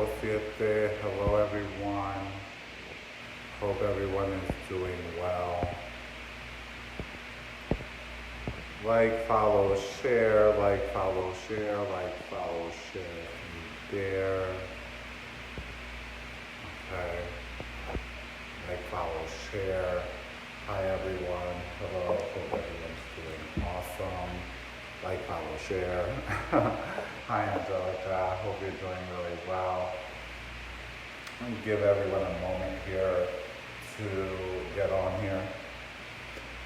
7. Hello, everyone. Hope everyone is doing well. Like, follow, share, like, follow, share, like, follow, share. If you dare. Okay. Like, follow, share. Hi, everyone. Hello. Hope everyone's doing awesome. Like, follow, share. Hi, Angelica. Hope you're doing really well. Let me give everyone a moment here to get on here.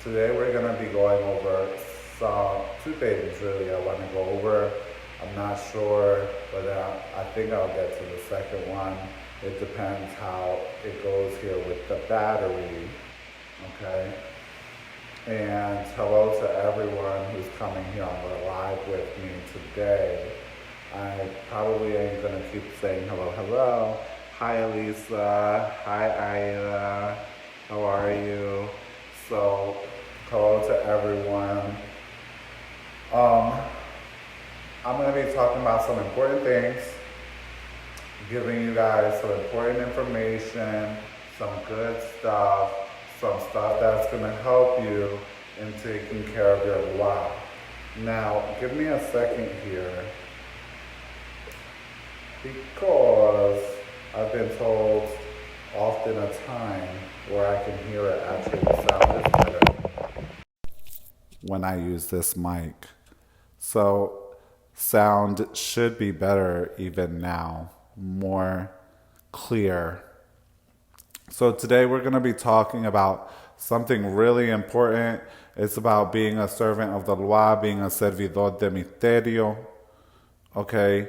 Today we're going to be going over two things really I want to go over. I'm not sure, but I think I'll get to the second one. It depends how it goes here with the battery. Okay. And hello to everyone who's coming here on the live with me today. I probably ain't gonna keep saying hello. Hi Elisa. Hi Ida. How are you? So hello to everyone. I'm gonna be talking about some important things, giving you guys some important information, some good stuff, some stuff that's going to help you in taking care of your life. Now, give me a second here, because I've been told often a time where I can hear it actually the sound is better when I use this mic. So, sound should be better even now, more clear. So today we're going to be talking about something really important. It's about being a servant of the loi, being a servidor de misterio, okay?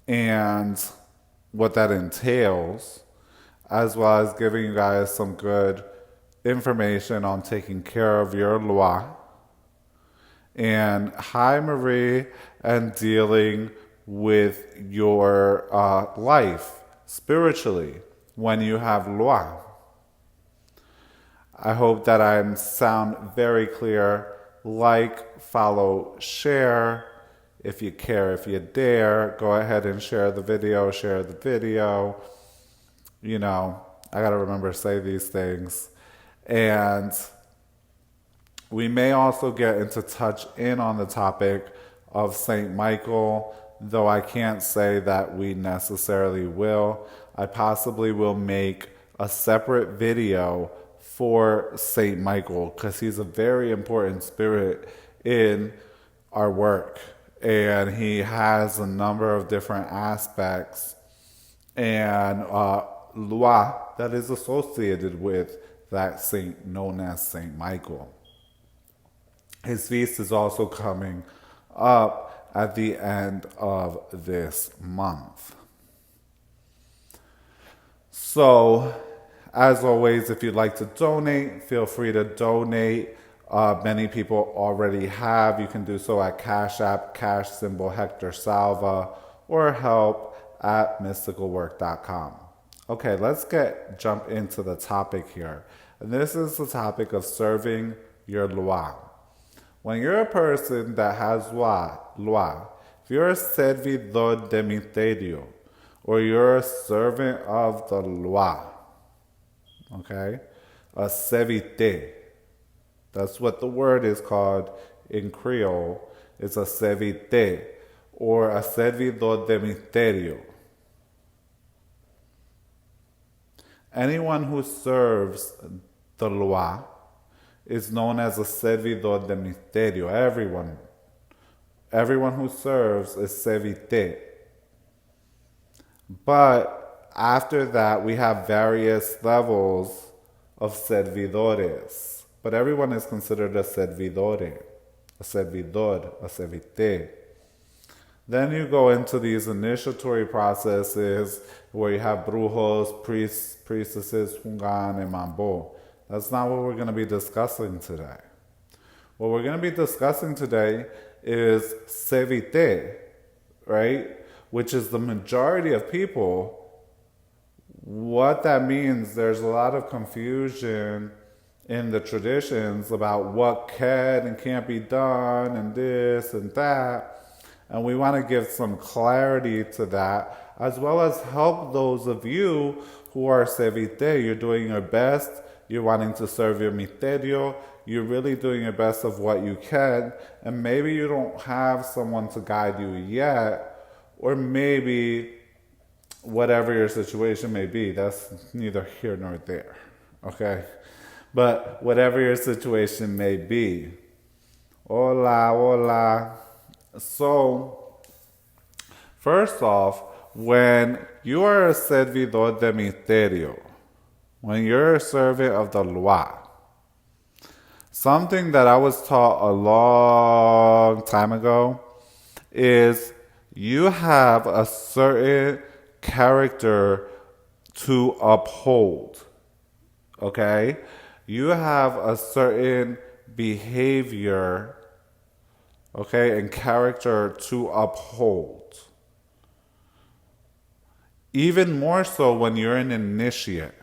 And what that entails, as well as giving you guys some good information on taking care of your loi. And hi, Marie, and dealing with your life spiritually when you have loi. I hope that I sound very clear. Like, follow, share. If you care, if you dare, go ahead and share the video, You know, I gotta remember to say these things. And we may also get into touch in on the topic of St. Michael, though I can't say that we necessarily will. I possibly will make a separate video for St. Michael because he's a very important spirit in our work. And he has a number of different aspects and loi that is associated with that saint known as St. Michael. His feast is also coming up at the end of this month. So, as always, if you'd like to donate, feel free to donate. Many people already have. You can do so at Cash App, cash symbol Hector Salva, or help at mysticalwork.com. Okay, let's jump into the topic here. And this is the topic of serving your loi. When you're a person that has loi, if you're a servidor de misterio, or you're a servant of the loi, okay, a servite, that's what the word is called in Creole. It's a servite, or a servidor de misterio. Anyone who serves the loi is known as a servidor de misterio. Everyone who serves is servite. But after that, we have various levels of servidores. But everyone is considered a servidore, a servidor, a servite. Then you go into these initiatory processes where you have brujos, priests, priestesses, hungan, and mambo. That's not what we're going to be discussing today. What we're going to be discussing today is servite, right? Which is the majority of people. What that means, there's a lot of confusion in the traditions about what can and can't be done and this and that. And we want to give some clarity to that, as well as help those of you who are servite. You're doing your best. You're wanting to serve your Misterio. You're really doing your best of what you can. And maybe you don't have someone to guide you yet, or maybe whatever your situation may be. That's neither here nor there. Okay? But whatever your situation may be. Hola, hola. So, first off, when you are a servidor de misterio, when you're a servant of the loi, something that I was taught a long time ago is you have a certain character to uphold. Okay? You have a certain behavior, okay, and character to uphold. Even more so when you're an initiate.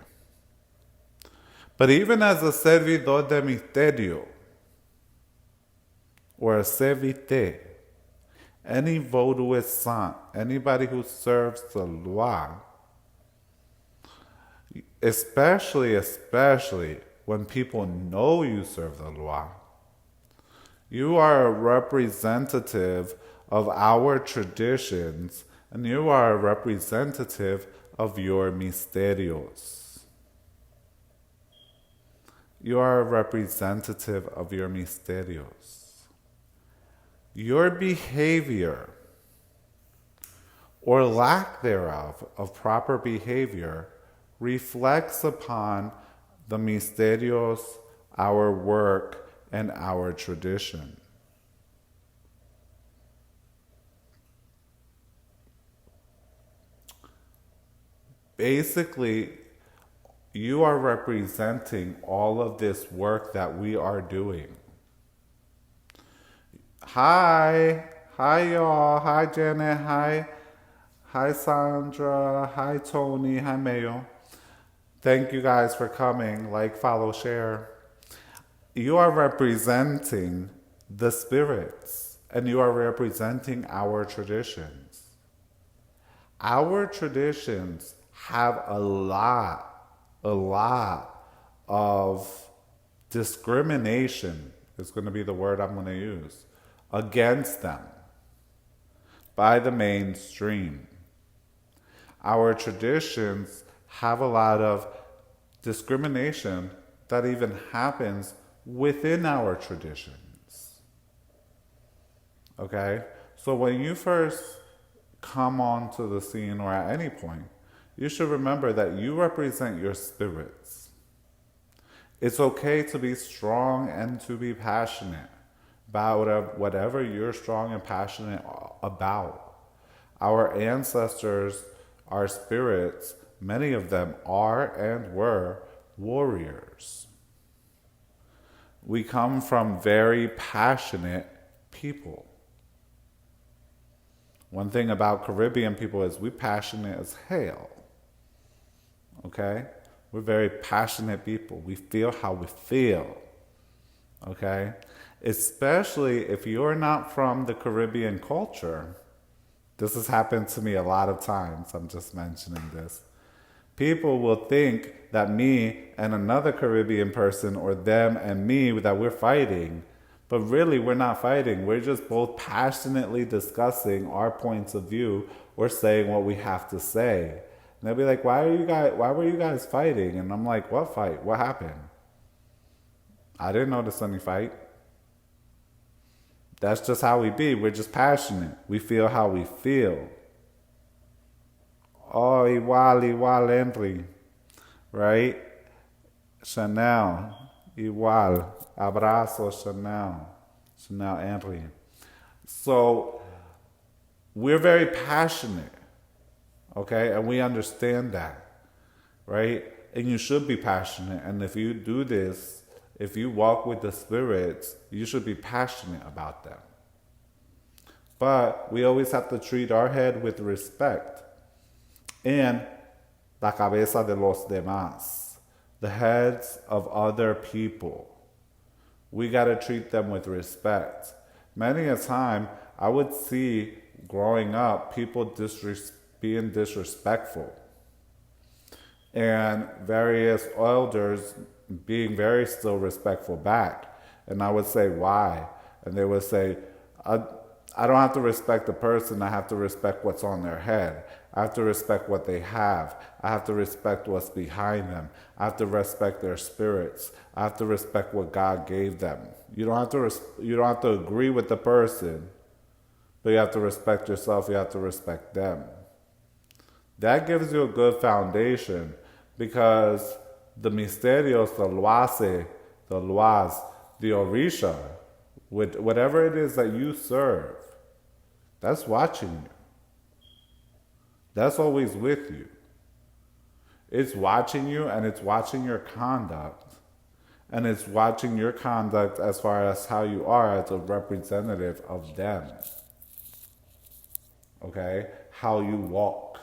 But even as a servidor de misterio, or a servite, any Vodouist, anybody who serves the loi, especially when people know you serve the loi, you are a representative of our traditions, and you are a representative of your misterios. You are a representative of your misterios. Your behavior, or lack thereof of proper behavior, reflects upon the misterios, our work, and our tradition. Basically, you are representing all of this work that we are doing. Hi y'all, hi Janet, hi Sandra, hi Tony, hi Mayo. Thank you guys for coming. Like, follow, share. You are representing the spirits, and you are representing our traditions. Our traditions have a lot of discrimination, is going to be the word I'm going to use, against them by the mainstream. Our traditions have a lot of discrimination that even happens within our traditions. Okay? So when you first come onto the scene, or at any point, you should remember that you represent your spirits. It's okay to be strong and to be passionate about whatever you're strong and passionate about. Our ancestors, our spirits, many of them are and were warriors. We come from very passionate people. One thing about Caribbean people is we're passionate as hell. Okay? We're very passionate people. We feel how we feel. Okay? Especially if you're not from the Caribbean culture. This has happened to me a lot of times. I'm just mentioning this. People will think that me and another Caribbean person, or them and me, that we're fighting. But really, we're not fighting. We're just both passionately discussing our points of view, or saying what we have to say. And they'll be like, why were you guys fighting? And I'm like, what fight? What happened? I didn't notice any fight. That's just how we be. We're just passionate. We feel how we feel. Oh, igual, Henry. Right? Chanel. Igual. Abrazo, Chanel. Chanel Henry. So, we're very passionate. Okay? And we understand that. Right? And you should be passionate. And if you do this, if you walk with the spirits, you should be passionate about them. But we always have to treat our head with respect. And la cabeza de los demás, the heads of other people. We got to treat them with respect. Many a time, I would see growing up people being disrespectful and various elders being very still respectful back. And I would say, why? And they would say, I don't have to respect the person, I have to respect what's on their head. I have to respect what they have. I have to respect what's behind them. I have to respect their spirits. I have to respect what God gave them. You don't have to agree with the person, but you have to respect yourself, you have to respect them. That gives you a good foundation because the misterios, the loase, the loas, the orisha, with whatever it is that you serve, that's watching you. That's always with you. It's watching you and it's watching your conduct. And it's watching your conduct as far as how you are as a representative of them. Okay? How you walk.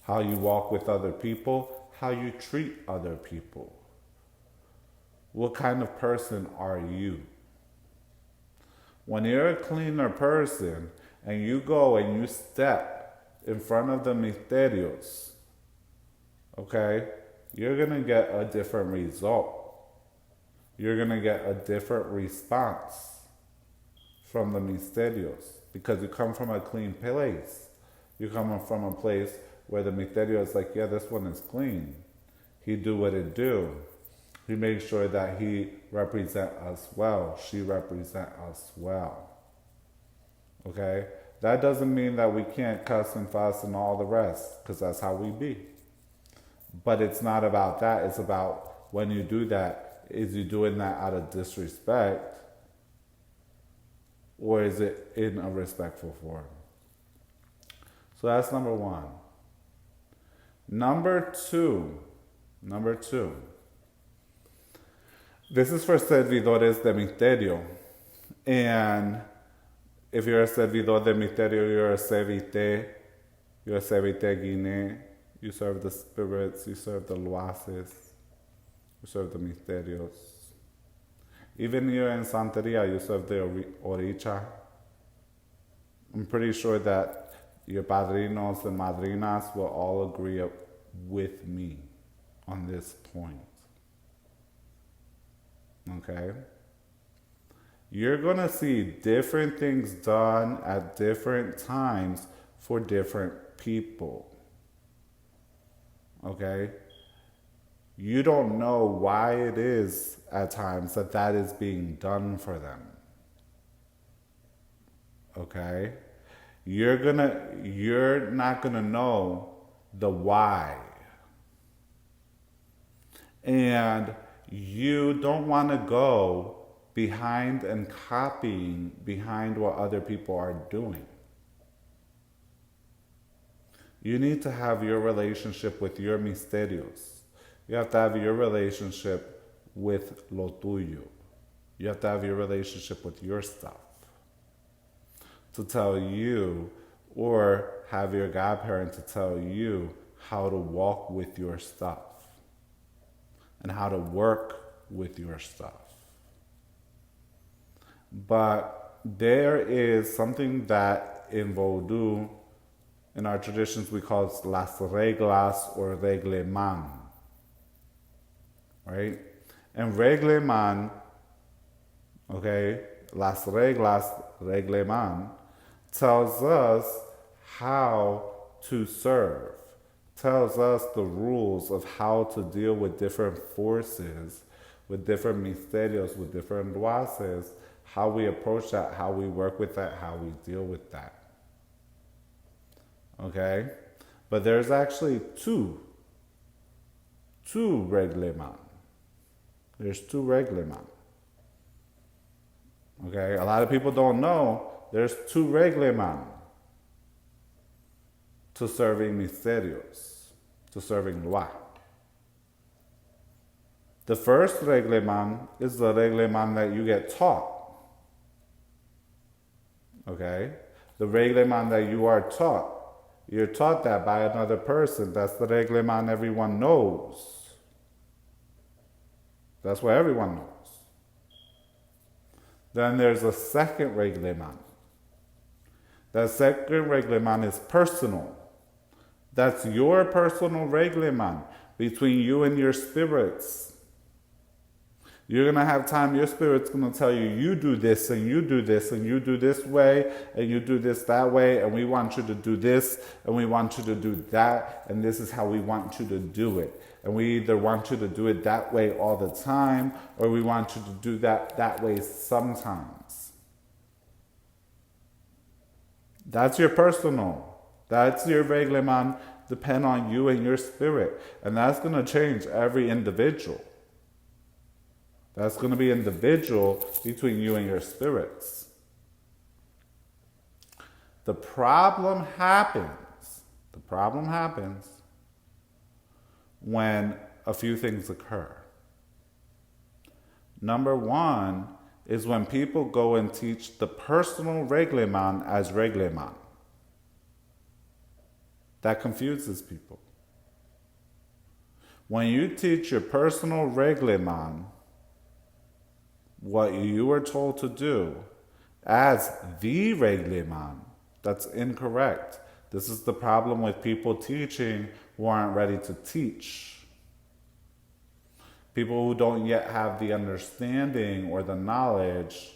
How you walk with other people. How you treat other people. What kind of person are you? When you're a cleaner person and you go and you step in front of the misterios, okay, you're going to get a different result. You're going to get a different response from the misterios because you come from a clean place. You come from a place where the misterio is like, yeah, this one is clean. He do what it do. He makes sure that he represent us well. She represent us well. Okay? That doesn't mean that we can't cuss and fuss and all the rest, because that's how we be. But it's not about that. It's about when you do that, is you doing that out of disrespect, or is it in a respectful form? So that's number one. Number two. This is for servidores de misterio. And if you're a servidor de misterio, you're a servite guine. You serve the spirits, you serve the loases, you serve the misterios. Even you're in Santeria, you serve the oricha. I'm pretty sure that your padrinos and madrinas will all agree with me on this point. Okay? You're going to see different things done at different times for different people. Okay? You don't know why it is at times that is being done for them. Okay? You're not gonna know the why. And you don't want to go behind and copying behind what other people are doing. You need to have your relationship with your misterios. You have to have your relationship with lo tuyo. You have to have your relationship with your stuff. To tell you, or have your godparent to tell you how to walk with your stuff and how to work with your stuff. But there is something that in Vodou, in our traditions, we call it las reglas or reglement. Right? And reglement, okay, las reglas, reglement, tells us how to serve, tells us the rules of how to deal with different forces, with different misterios, with different loases, how we approach that, how we work with that, how we deal with that. Okay? But there's actually two reglement. There's two reglement. Okay? A lot of people don't know there's two reglement to serving misterios, to serving loa. The first reglement is the reglement that you get taught. Okay? The reglement that you are taught. You're taught that by another person. That's the reglement everyone knows. That's what everyone knows. Then there's a second reglement. That second reglement is personal. That's your personal reglement between you and your spirits. You're going to have time, your spirit's going to tell you, you do this and you do this and you do this way and you do this that way, and we want you to do this and we want you to do that, and this is how we want you to do it. And we either want you to do it that way all the time, or we want you to do that way sometimes. That's your personal. That's your reglement, depend on you and your spirit. And that's going to change every individual. That's going to be individual between you and your spirits. The problem happens when a few things occur. Number one is when people go and teach the personal reglement as reglement. That confuses people. When you teach your personal reglement, what you were told to do, as the reglement, that's incorrect. This is the problem with people teaching who aren't ready to teach. People who don't yet have the understanding or the knowledge,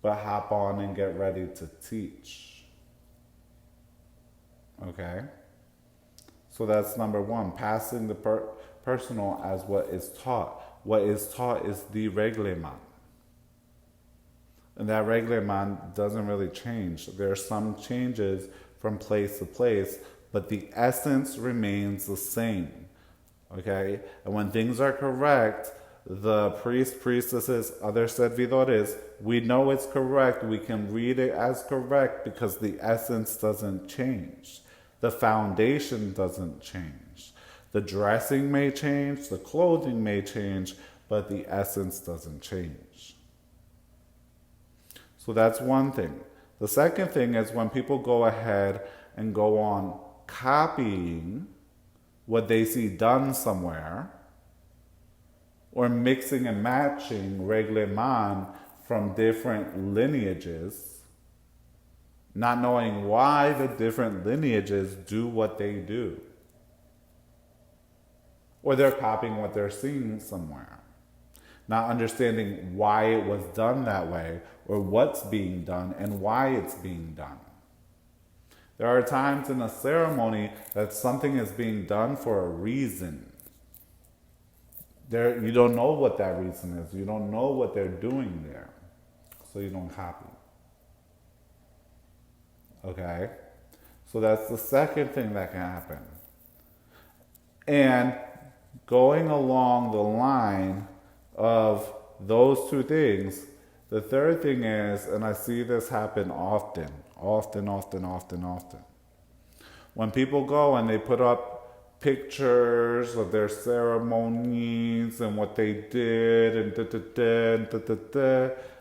but hop on and get ready to teach. Okay? So that's number one, passing the personal as what is taught. What is taught is the reglement. And that reglement doesn't really change. There are some changes from place to place, but the essence remains the same. Okay? And when things are correct, the priest, priestesses, other servidores, we know it's correct. We can read it as correct because the essence doesn't change. The foundation doesn't change. The dressing may change, the clothing may change, but the essence doesn't change. So that's one thing. The second thing is when people go ahead and go on copying what they see done somewhere, or mixing and matching reglement from different lineages, not knowing why the different lineages do what they do. Or they're copying what they're seeing somewhere. Not understanding why it was done that way, or what's being done, and why it's being done. There are times in a ceremony that something is being done for a reason. You don't know what that reason is. You don't know what they're doing there. So you don't copy. Okay? So that's the second thing that can happen. And going along the line of those two things, the third thing is, and I see this happen often. When people go and they put up pictures of their ceremonies and what they did and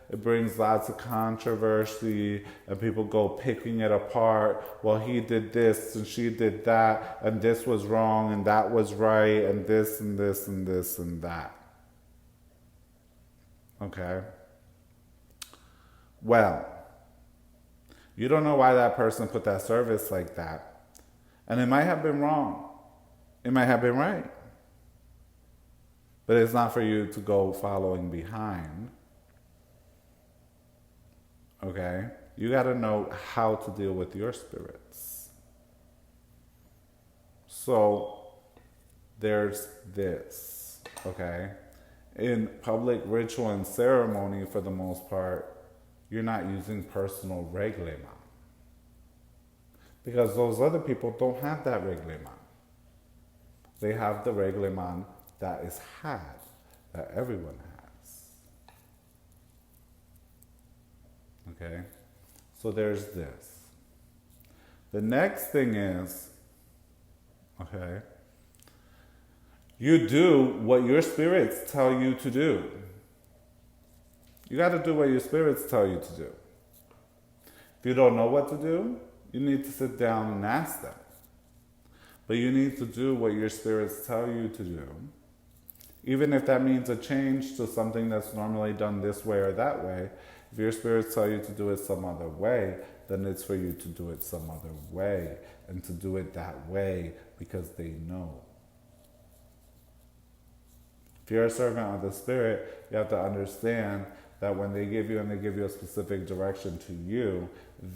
it brings lots of controversy, and people go picking it apart. Well, he did this and she did that, and this was wrong and that was right, and this and this and this and that. Okay? Well, you don't know why that person put that service like that. And it might have been wrong. It might have been right. But it's not for you to go following behind. Okay? You got to know how to deal with your spirits. So, there's this. Okay? In public ritual and ceremony, for the most part, you're not using personal reglement. Because those other people don't have that reglement. They have the reglement that is had, that everyone has. Okay? So there's this. The next thing is, okay, you do what your spirits tell you to do. You got to do what your spirits tell you to do. If you don't know what to do, you need to sit down and ask them. But you need to do what your spirits tell you to do. Even if that means a change to something that's normally done this way or that way, If your spirits tell you to do it some other way, then it's for you to do it some other way, and to do it that way because they know. If you're a servant of the Spirit, you have to understand that when they give you a specific direction to you,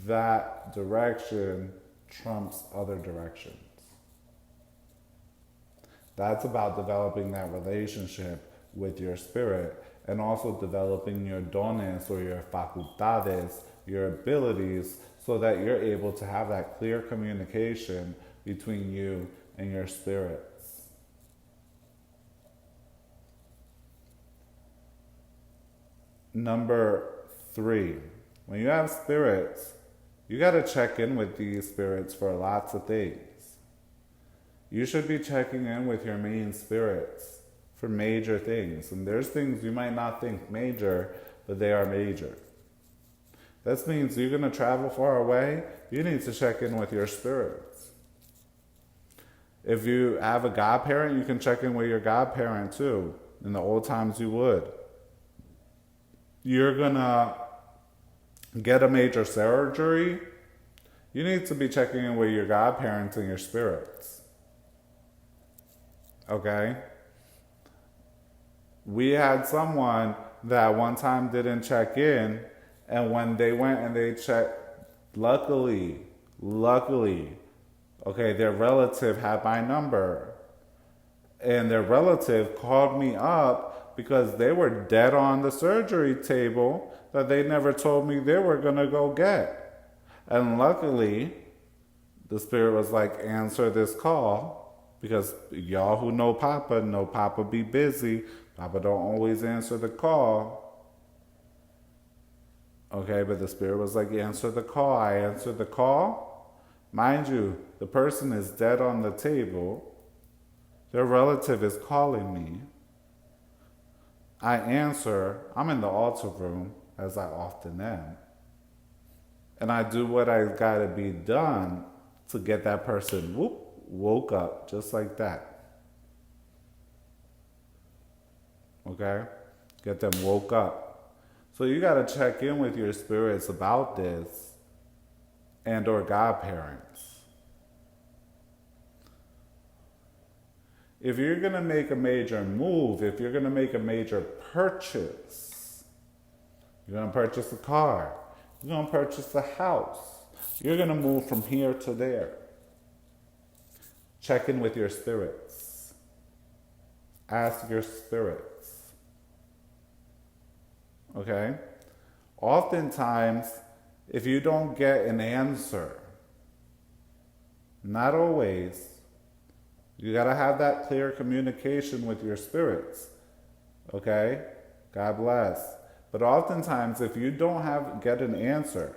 that direction trumps other directions. That's about developing that relationship with your spirit and also developing your dones or your facultades, your abilities, so that you're able to have that clear communication between you and your spirits. Number 3, when you have spirits, you got to check in with these spirits for lots of things. You should be checking in with your main spirits for major things. And there's things you might not think major, but they are major. That means you're going to travel far away, you need to check in with your spirits. If you have a godparent, you can check in with your godparent too. In the old times you would. You're going to get a major surgery, you need to be checking in with your godparents and your spirits. Okay? We had someone that one time didn't check in, and when they went and they checked, luckily, okay, their relative had my number. And their relative called me up because they were dead on the surgery table that they never told me they were going to go get. And luckily, the spirit was like, answer this call. Because y'all who know Papa be busy. Papa don't always answer the call. Okay, but the spirit was like, answer the call. I answered the call. Mind you, the person is dead on the table. Their relative is calling me. I answer. I'm in the altar room, as I often am. And I do what I gotta be done to get that person woke up just like that. Okay? Get them woke up. So you got to check in with your spirits about this and or godparents. If you're going to make a major move, if you're going to make a major purchase, you're going to purchase a car, you're going to purchase a house, you're going to move from here to there. Check in with your spirits. Ask your spirits. Okay? Oftentimes, if you don't get an answer, not always, you gotta have that clear communication with your spirits. Okay? God bless. But oftentimes, if you don't get an answer,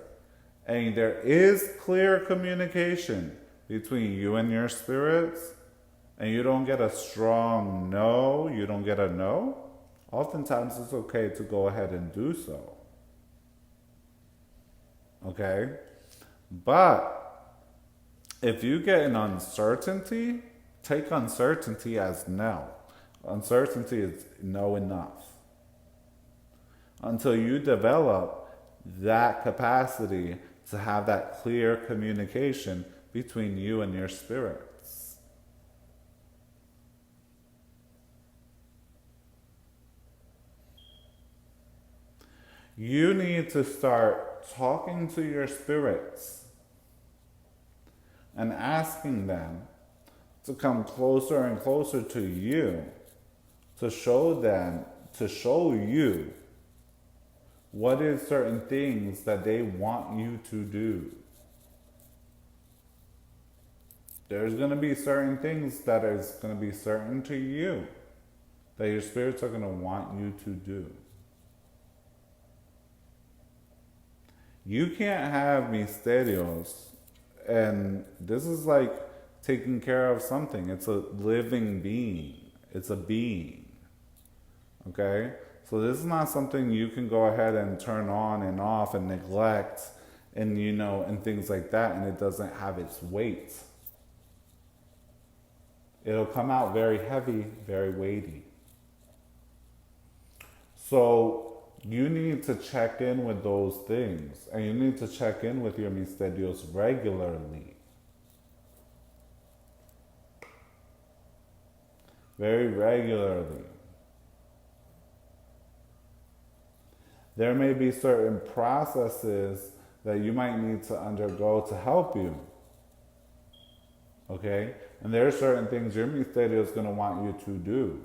and there is clear communication between you and your spirits, and you don't get a strong no, you don't get a no, oftentimes it's okay to go ahead and do so. Okay? But if you get an uncertainty, take uncertainty as no. Uncertainty is no enough. Until you develop that capacity to have that clear communication between you and your spirits. You need to start talking to your spirits and asking them to come closer and closer to you, to show you what is certain things that they want you to do. There's going to be certain things that is going to be certain to you that your spirits are going to want you to do. You can't have misterios, and this is like taking care of something. It's a living being. It's a being. Okay? So this is not something you can go ahead and turn on and off and neglect and, and things like that, and it doesn't have its weight. It'll come out very heavy, very weighty. So you need to check in with those things. And you need to check in with your misterios regularly. Very regularly. There may be certain processes that you might need to undergo to help you. Okay? And there are certain things your Misterio is going to want you to do.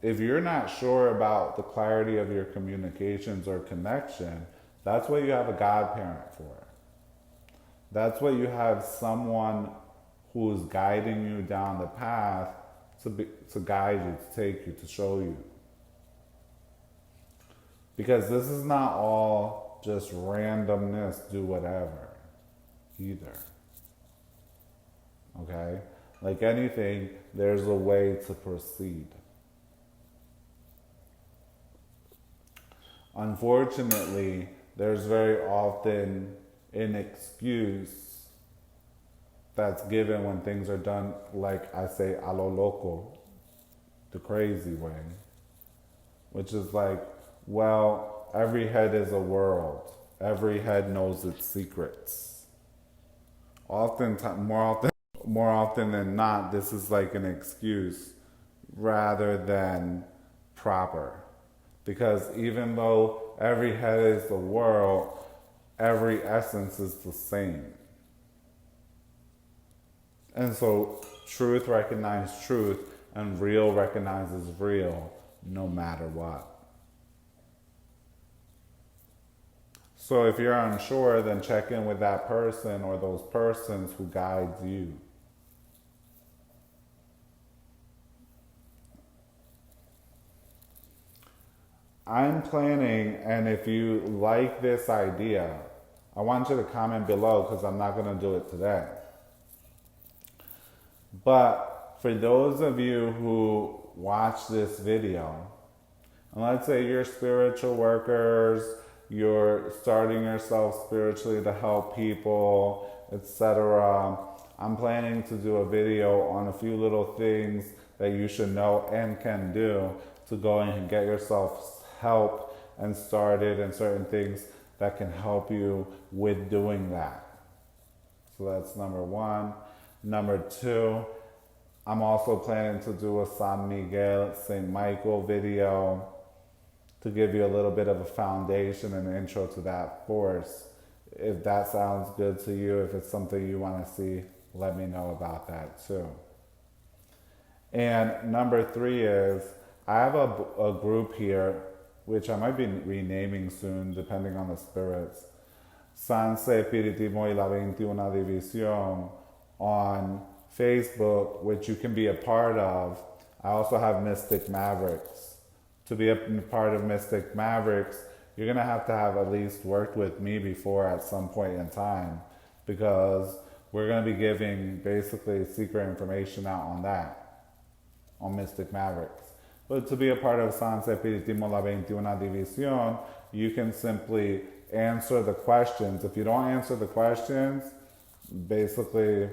If you're not sure about the clarity of your communications or connection, that's what you have a godparent for. That's what you have someone who's guiding you down the path to guide you, to take you, to show you. Because this is not all just randomness, do whatever, either. Okay? Like anything, there's a way to proceed. Unfortunately, there's very often an excuse that's given when things are done, like I say, a lo loco, the crazy way. Which is like, well, every head is a world. Every head knows its secrets. More often than not, this is like an excuse rather than proper. Because even though every head is the world, every essence is the same. And so truth recognizes truth and real recognizes real no matter what. So if you're unsure, then check in with that person or those persons who guides you. I'm planning, and if you like this idea, I want you to comment below because I'm not going to do it today. But for those of you who watch this video, and let's say you're spiritual workers, you're starting yourself spiritually to help people, etc. I'm planning to do a video on a few little things that you should know and can do to go and get yourself help and started, and certain things that can help you with doing that. So that's number one. Number two, I'm also planning to do a San Miguel, St. Michael video to give you a little bit of a foundation and intro to that force. If that sounds good to you, if it's something you want to see, let me know about that too. And number three is, I have a group here, which I might be renaming soon, depending on the spirits. Sanse Espiritismo y la 21 División on Facebook, which you can be a part of. I also have Mystic Mavericks. To be a part of Mystic Mavericks, you're going to have at least worked with me before at some point in time, because we're going to be giving basically secret information out on that, on Mystic Mavericks. But to be a part of Sanse Espiritismo la 21 División, you can simply answer the questions. If you don't answer the questions, basically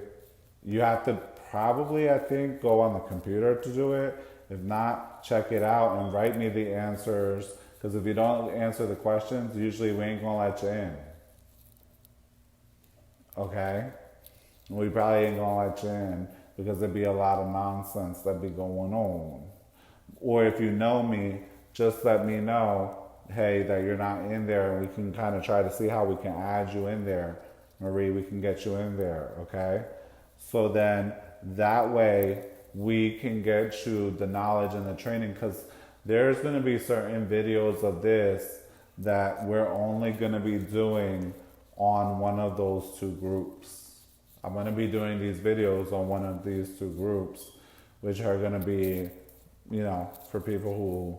you have to probably, I think, go on the computer to do it. If not, check it out and write me the answers, because if you don't answer the questions, usually we ain't gonna let you in. Okay? We probably ain't gonna let you in because there'd be a lot of nonsense that'd be going on. Or if you know me, just let me know, hey, that you're not in there, and we can kind of try to see how we can add you in there. Marie, we can get you in there, okay? So then that way we can get you the knowledge and the training, because there's going to be certain videos of this that we're only going to be doing on one of those two groups. I'm going to be doing these videos on one of these two groups, which are going to be, you know, for people who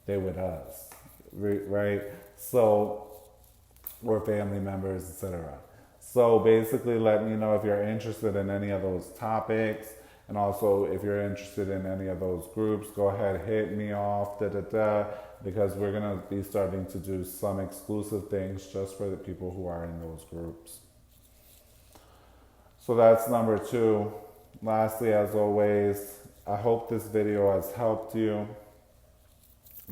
they with us, right? So, or family members, etc. So basically let me know if you're interested in any of those topics, and also if you're interested in any of those groups, go ahead, hit me off, because we're gonna be starting to do some exclusive things just for the people who are in those groups. So that's number two. Lastly, as always, I hope this video has helped you.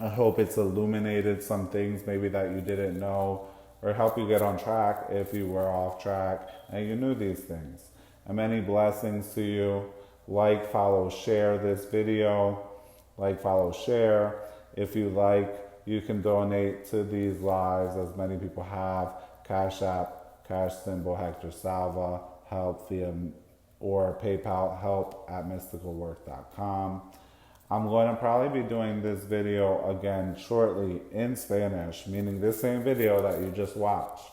I hope it's illuminated some things maybe that you didn't know, or help you get on track if you were off track and you knew these things. And many blessings to you. Like, follow, share this video. Like, follow, share. If you like, you can donate to these lives, as many people have. Cash App, cash symbol Hector Salva, help via, or PayPal, help@mysticalwork.com. I'm going to probably be doing this video again shortly in Spanish, meaning this same video that you just watched.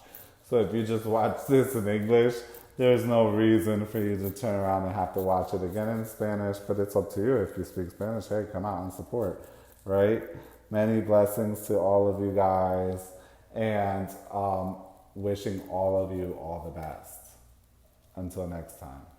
So if you just watched this in English, there's no reason for you to turn around and have to watch it again in Spanish, but it's up to you. If you speak Spanish, hey, come out and support, right? Many blessings to all of you guys, and wishing all of you all the best. Until next time.